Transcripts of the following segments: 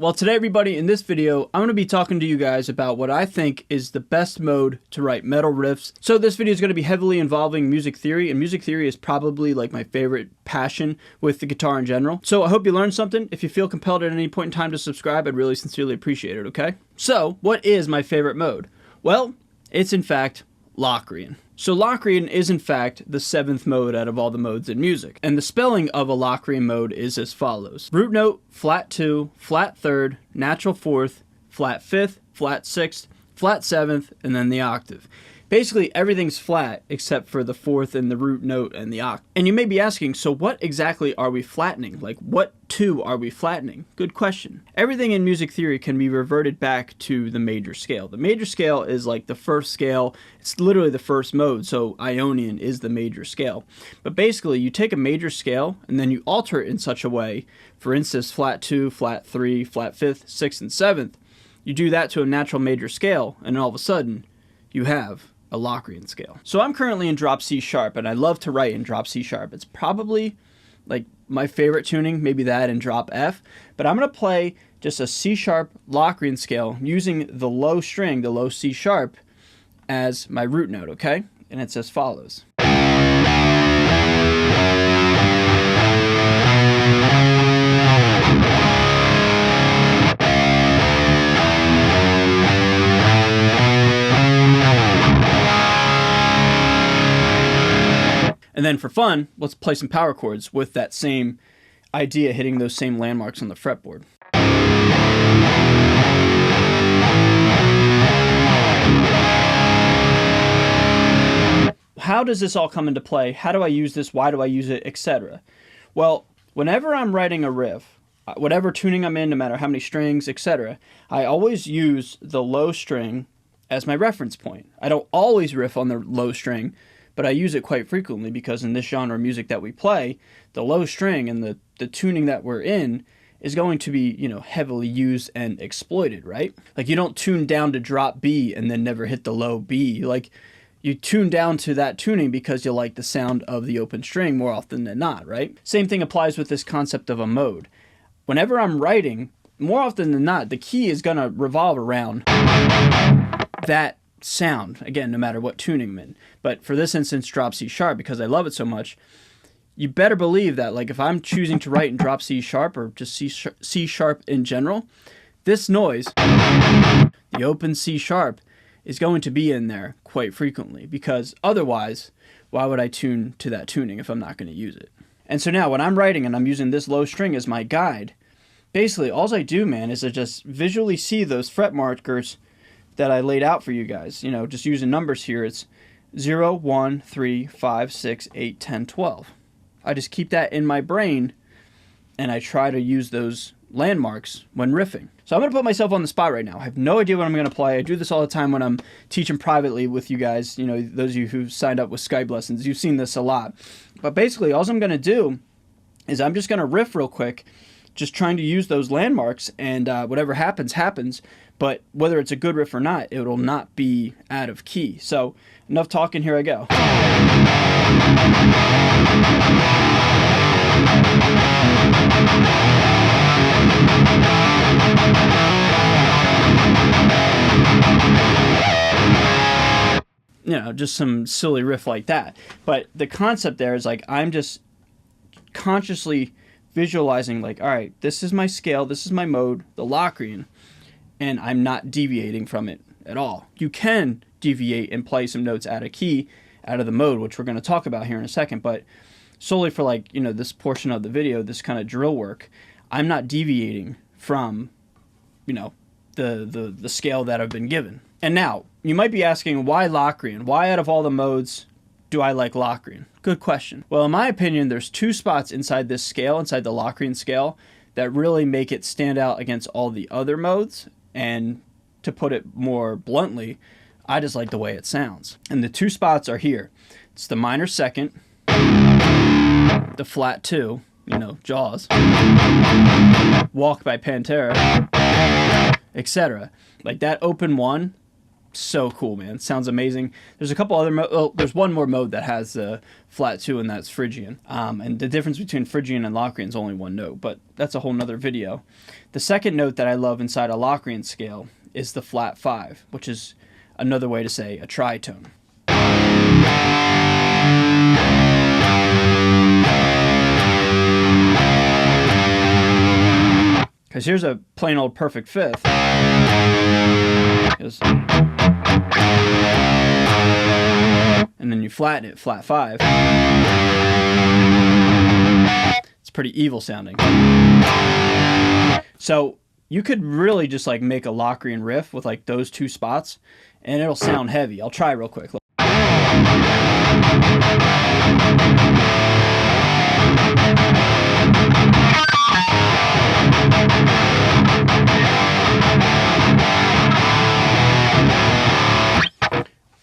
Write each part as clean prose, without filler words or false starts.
Well, today everybody, in this video, I'm going to be talking to you guys about what I think is the best mode to write metal riffs. So this video is going to be heavily involving music theory, and music theory is probably like my favorite passion with the guitar in general. So I hope you learned something. If you feel compelled at any point in time to subscribe, I'd really sincerely appreciate it, okay? So, what is my favorite mode? Well, it's in fact Locrian. So Locrian is in fact the 7th mode out of all the modes in music. And the spelling of a Locrian mode is as follows. Root note, flat 2, flat 3rd, natural 4th, flat 5th, flat 6th, flat 7th, and then the octave. Basically everything's flat except for the 4th and the root note and the octave. And you may be asking, so what exactly are we flattening? Like what 2 are we flattening? Good question. Everything in music theory can be reverted back to the major scale. The major scale is like the first scale. It's literally the first mode, so Ionian is the major scale. But basically you take a major scale and then you alter it in such a way, for instance, flat 2, flat 3, flat 5th, 6th, and 7th. You do that to a natural major scale and all of a sudden you have a Locrian scale. So I'm currently in drop C sharp and I love to write in drop C sharp. It's probably like my favorite tuning, maybe that and drop F, but I'm going to play just a C sharp Locrian scale using the low string, the low C sharp, as my root note, okay? And it's as follows. And then for fun, let's play some power chords with that same idea, hitting those same landmarks on the fretboard. How does this all come into play? How do I use this? Why do I use it? Etc. Well, whenever I'm writing a riff, whatever tuning I'm in, no matter how many strings, etc., I always use the low string as my reference point. I don't always riff on the low string, but I use it quite frequently because in this genre of music that we play, the low string and the tuning that we're in is going to be, heavily used and exploited, right? Like you don't tune down to drop B and then never hit the low B. Like you tune down to that tuning because you like the sound of the open string more often than not, right? Same thing applies with this concept of a mode. Whenever I'm writing, more often than not, the key is going to revolve around that sound, again, no matter what tuning I'm in. But for this instance, drop C sharp, because I love it so much, you better believe that, like, if I'm choosing to write in drop C sharp or just C sharp in general, this noise, the open C sharp, is going to be in there quite frequently, because otherwise, why would I tune to that tuning if I'm not going to use it? And so now when I'm writing and I'm using this low string as my guide, basically all I do, man, is I just visually see those fret markers that I laid out for you guys. Just using numbers here, it's 0, 1, 3, 5, 6, 8, 10, 12. I just keep that in my brain and I try to use those landmarks when riffing. So I'm going to put myself on the spot right now. I have no idea what I'm going to play. I do this all the time when I'm teaching privately with you guys. Those of you who signed up with Skype lessons, you've seen this a lot. But basically, all I'm going to do is I'm just going to riff real quick, just trying to use those landmarks, and whatever happens, happens. But whether it's a good riff or not, it will not be out of key. So enough talking, here I go. Just some silly riff like that. But the concept there is like I'm just consciously visualizing like, all right, this is my scale, this is my mode, the Locrian, and I'm not deviating from it at all. You can deviate and play some notes out of key, out of the mode, which we're going to talk about here in a second, but solely for this portion of the video, this kind of drill work, I'm not deviating from, the scale that I've been given. And now, you might be asking, why Locrian? Why out of all the modes do I like Locrian? Good question. Well, in my opinion, there's 2 spots inside this scale, inside the Locrian scale, that really make it stand out against all the other modes. And to put it more bluntly, I just like the way it sounds. And the 2 spots are here. It's the minor second, the flat 2, Jaws, Walk by Pantera, etc. Like that open 1 so cool, man. It sounds amazing. There's a couple other there's one more mode that has flat 2, and that's Phrygian. And the difference between Phrygian and Locrian is only one note, but that's a whole nother video. The second note that I love inside a Locrian scale is the flat 5, which is another way to say a tritone. Because here's a plain old perfect fifth. And then you flatten it, flat 5. It's pretty evil sounding. So you could really just like make a Locrian riff with like those 2 spots, and it'll sound heavy. I'll try real quick.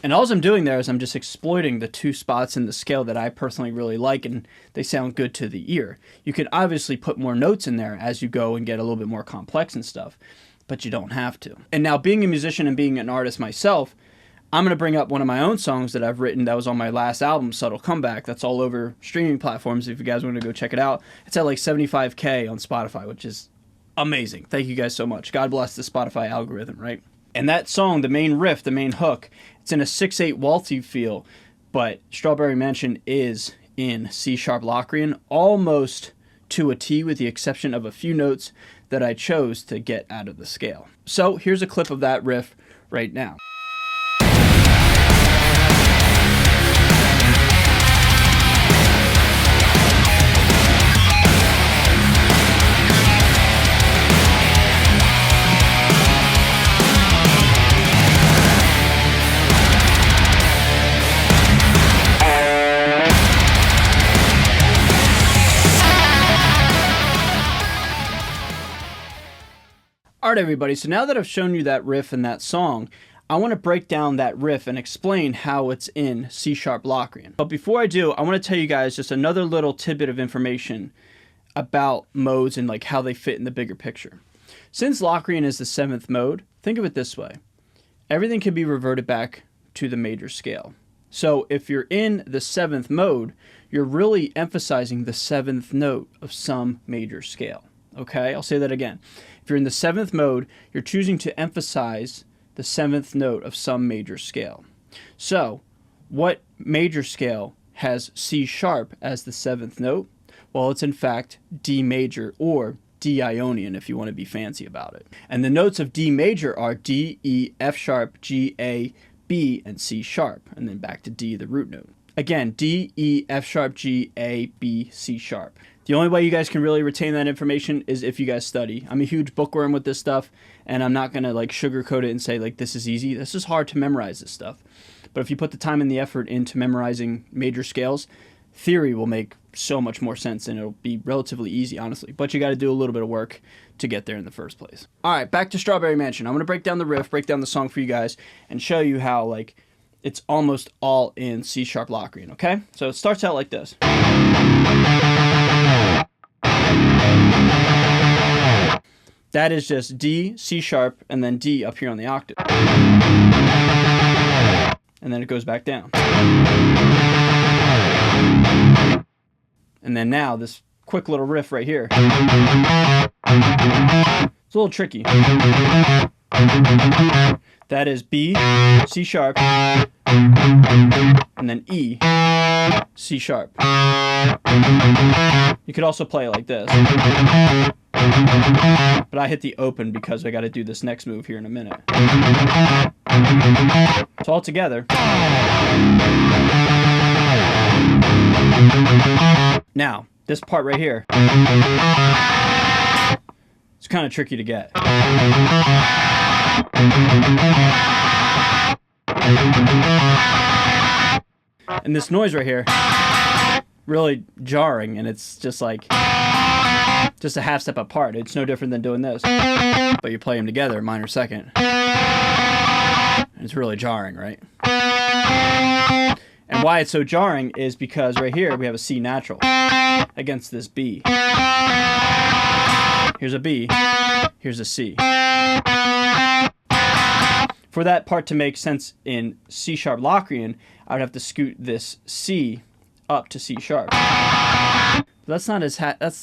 And all I'm doing there is I'm just exploiting the 2 spots in the scale that I personally really like, and they sound good to the ear. You could obviously put more notes in there as you go and get a little bit more complex and stuff, but you don't have to. And now, being a musician and being an artist myself, I'm going to bring up one of my own songs that I've written that was on my last album, Subtle Comeback. That's all over streaming platforms if you guys want to go check it out. It's at like 75K on Spotify, which is amazing. Thank you guys so much. God bless the Spotify algorithm, right? And that song, the main riff, the main hook, it's in a 6/8 waltzy feel, but Strawberry Mansion is in C-sharp Locrian, almost to a T, with the exception of a few notes that I chose to get out of the scale. So here's a clip of that riff right now. Alright everybody, so now that I've shown you that riff and that song, I want to break down that riff and explain how it's in C-sharp Locrian. But before I do, I want to tell you guys just another little tidbit of information about modes and like how they fit in the bigger picture. Since Locrian is the 7th mode, think of it this way. Everything can be reverted back to the major scale. So if you're in the 7th mode, you're really emphasizing the 7th note of some major scale. Okay, I'll say that again. If you're in the 7th mode, you're choosing to emphasize the 7th note of some major scale. So, what major scale has C sharp as the 7th note? Well, it's in fact D major, or D Ionian if you want to be fancy about it. And the notes of D major are D, E, F sharp, G, A, B, and C sharp, and then back to D, the root note. Again, D, E, F sharp, G, A, B, C sharp. The only way you guys can really retain that information is if you guys study. I'm a huge bookworm with this stuff, and I'm not going to like sugarcoat it and say like this is easy. This is hard to memorize this stuff. But if you put the time and the effort into memorizing major scales, theory will make so much more sense, and it'll be relatively easy, honestly. But you got to do a little bit of work to get there in the first place. All right, back to Strawberry Mansion. I'm going to break down the riff, break down the song for you guys, and show you how like it's almost all in C-sharp Locrian, okay? So it starts out like this. That is just D, C sharp, and then D up here on the octave. And then it goes back down. And then now this quick little riff right here. It's a little tricky. That is B, C sharp, and then E, C sharp. You could also play it like this. But I hit the open because I got to do this next move here in a minute. So all together. Now, this part right here. It's kind of tricky to get. And this noise right here, really jarring, and it's just like just a half step apart. It's no different than doing this, but you play them together, minor second. It's really jarring, right? And why it's so jarring is because right here we have a C natural against this B. Here's a B, here's a C. For that part to make sense in C sharp Locrian, I would have to scoot this C up to C sharp. That's not as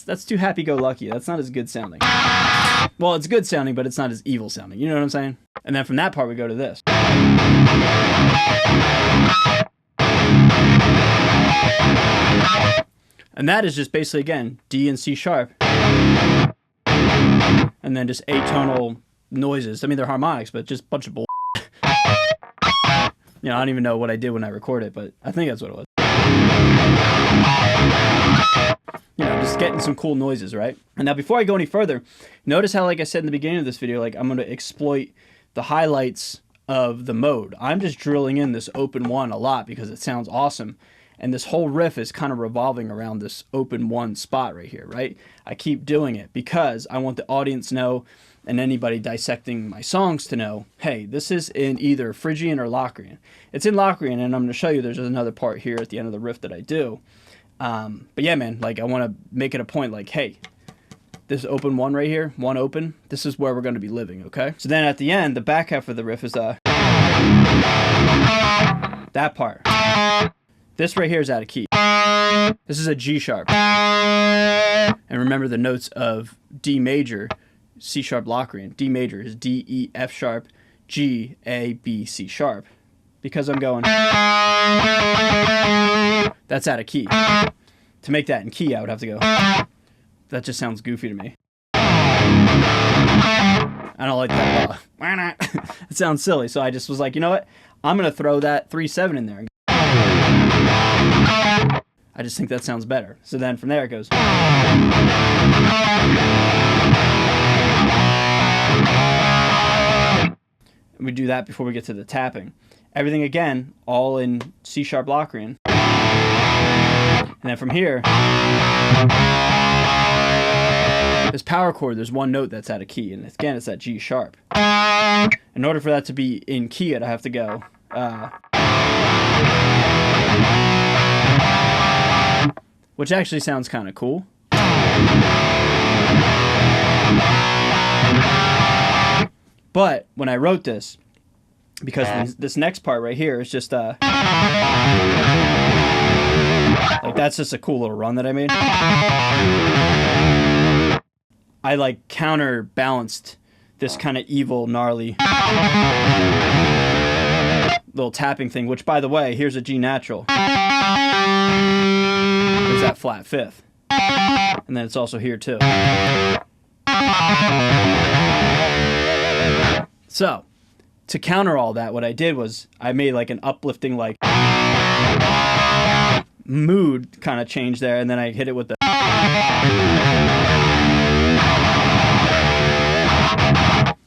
that's too happy-go-lucky. That's not as good sounding. Well, it's good sounding, but it's not as evil sounding. You know what I'm saying? And then from that part, we go to this. And that is just basically, again, D and C sharp. And then just atonal noises. I mean, they're harmonics, but just a bunch of bull. You know, I don't even know what I did when I recorded it, but I think that's what it was. You know, just getting some cool noises, right? And now before I go any further, notice how, like I said in the beginning of this video, like I'm going to exploit the highlights of the mode. I'm just drilling in this open one a lot because it sounds awesome. And this whole riff is kind of revolving around this open one spot right here, right? I keep doing it because I want the audience to know, and anybody dissecting my songs to know, hey, this is in either Phrygian or Locrian. It's in Locrian, and I'm going to show you there's another part here at the end of the riff that I do. But yeah, man, like I want to make it a point like, hey, this open one right here, one open, this is where we're going to be living, okay? So then at the end, the back half of the riff is that part. This right here is out of key. This is a G sharp. And remember the notes of D major, C sharp Locrian. D major is D, E, F sharp, G, A, B, C sharp. Because I'm going, that's out of key. To make that in key, I would have to go, that just sounds goofy to me. I don't like that at all. It sounds silly. So I just was like, you know what? I'm going to throw that 3/7 in there. I just think that sounds better. So then from there it goes. We do that before we get to the tapping. Everything again, all in C sharp Locrian. And then from here, this power chord, there's one note that's out of key. And again, it's that G sharp. In order for that to be in key, I'd have to go. Which actually sounds kind of cool. But when I wrote this, because this next part right here is just like that's just a cool little run that I made. I like counterbalanced this kind of evil, gnarly little tapping thing, which by the way, here's a G natural. There's that flat fifth. And then it's also here too. So, to counter all that, what I did was I made like an uplifting like mood kind of change there, and then I hit it with the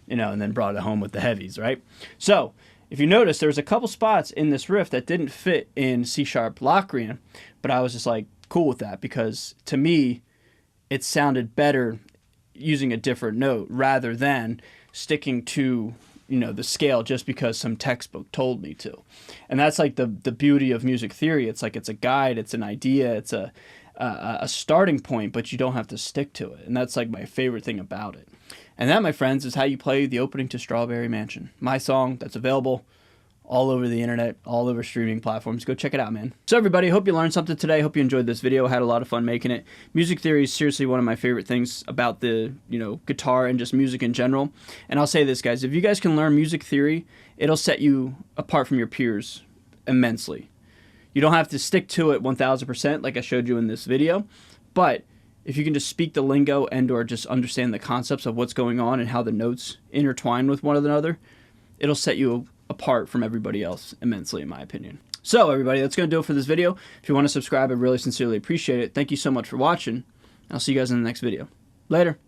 you know, and then brought it home with the heavies, right? So, if you notice, there's a couple spots in this riff that didn't fit in C sharp Locrian, but I was just like cool with that because to me, it sounded better using a different note rather than sticking to, you know, the scale just because some textbook told me to. And that's like the beauty of music theory. It's like it's a guide, it's an idea, it's a starting point, but you don't have to stick to it. And that's like my favorite thing about it. And that, my friends, is how you play the opening to Strawberry Mansion. My song that's available all over the internet, all over streaming platforms. Go check it out, man. So everybody, hope you learned something today. Hope you enjoyed this video. I had a lot of fun making it. Music theory is seriously one of my favorite things about the, you know, guitar and just music in general. And I'll say this, guys, if you guys can learn music theory, it'll set you apart from your peers immensely. You don't have to stick to it 1000% like I showed you in this video, but if you can just speak the lingo and or just understand the concepts of what's going on and how the notes intertwine with one another, it'll set you apart from everybody else immensely, in my opinion. So everybody, that's going to do it for this video. If you want to subscribe, I really sincerely appreciate it. Thank you so much for watching. I'll see you guys in the next video. Later.